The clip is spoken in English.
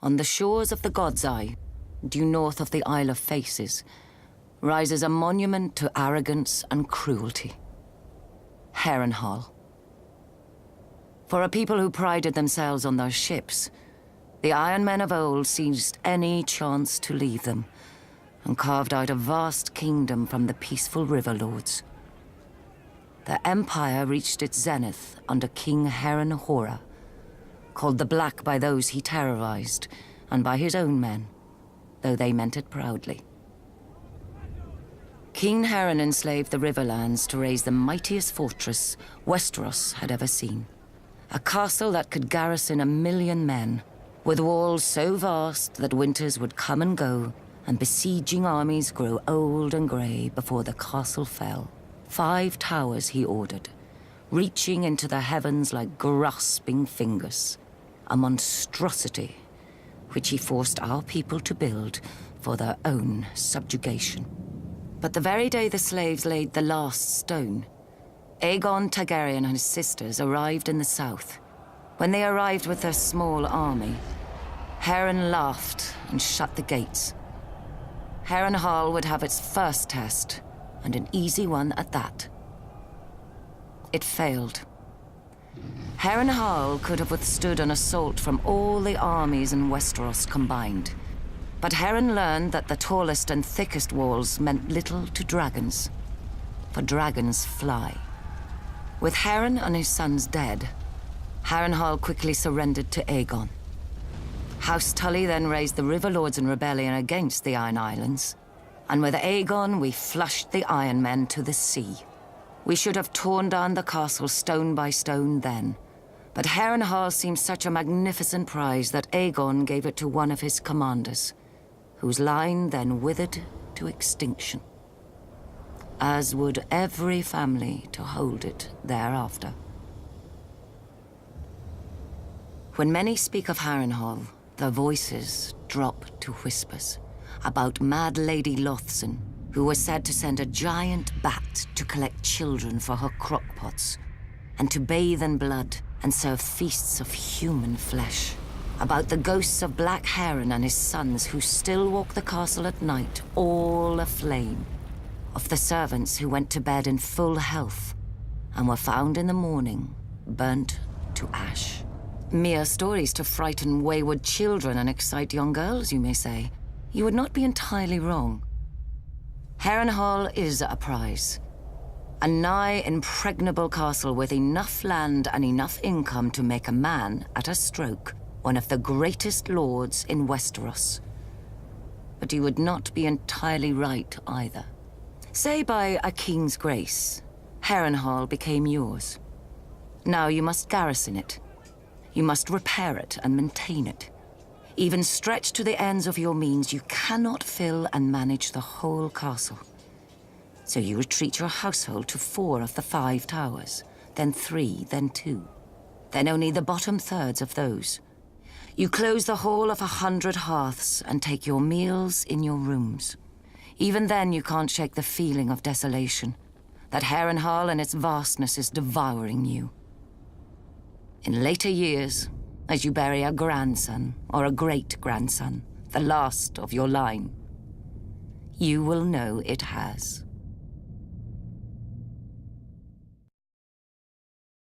on the shores of the God's Eye, due north of the Isle of Faces, rises a monument to arrogance and cruelty. Harrenhal. For a people who prided themselves on their ships, the Iron Men of old seized any chance to leave them, and carved out a vast kingdom from the peaceful river lords. The empire reached its zenith under King Harrenhal, called the Black by those he terrorized, and by his own men, though they meant it proudly. King Harren enslaved the Riverlands to raise the mightiest fortress Westeros had ever seen. A castle that could garrison 1 million men, with walls so vast that winters would come and go, and besieging armies grow old and grey before the castle fell. 5 towers he ordered, reaching into the heavens like grasping fingers. A monstrosity which he forced our people to build for their own subjugation. But the very day the slaves laid the last stone, Aegon Targaryen and his sisters arrived in the south. When they arrived with their small army, Harren laughed and shut the gates. Harrenhal would have its first test, and an easy one at that. It failed. Harrenhal could have withstood an assault from all the armies in Westeros combined. But Harren learned that the tallest and thickest walls meant little to dragons, for dragons fly. With Harren and his sons dead, Harrenhal quickly surrendered to Aegon. House Tully then raised the River Lords in rebellion against the Iron Islands, and with Aegon we flushed the Iron Men to the sea. We should have torn down the castle stone by stone then, but Harrenhal seemed such a magnificent prize that Aegon gave it to one of his commanders, whose line then withered to extinction, as would every family to hold it thereafter. When many speak of Harrenhal, their voices drop to whispers about Mad Lady Lothson, who was said to send a giant bat to collect children for her crockpots, and to bathe in blood and serve feasts of human flesh. About the ghosts of Black Harren and his sons who still walk the castle at night, all aflame. Of the servants who went to bed in full health and were found in the morning, burnt to ash. Mere stories to frighten wayward children and excite young girls, you may say. You would not be entirely wrong. Harrenhal is a prize. A nigh impregnable castle with enough land and enough income to make a man, at a stroke, one of the greatest lords in Westeros. But you would not be entirely right either. Say by a king's grace, Harrenhal became yours. Now you must garrison it. You must repair it and maintain it. Even stretched to the ends of your means, you cannot fill and manage the whole castle. So you retreat your household to 4 of the 5 towers, then 3, then 2, then only the bottom thirds of those. You close the whole of 100 hearths and take your meals in your rooms. Even then you can't shake the feeling of desolation, that Harrenhal and its vastness is devouring you. In later years, as you bury a grandson or a great-grandson, the last of your line, you will know it has.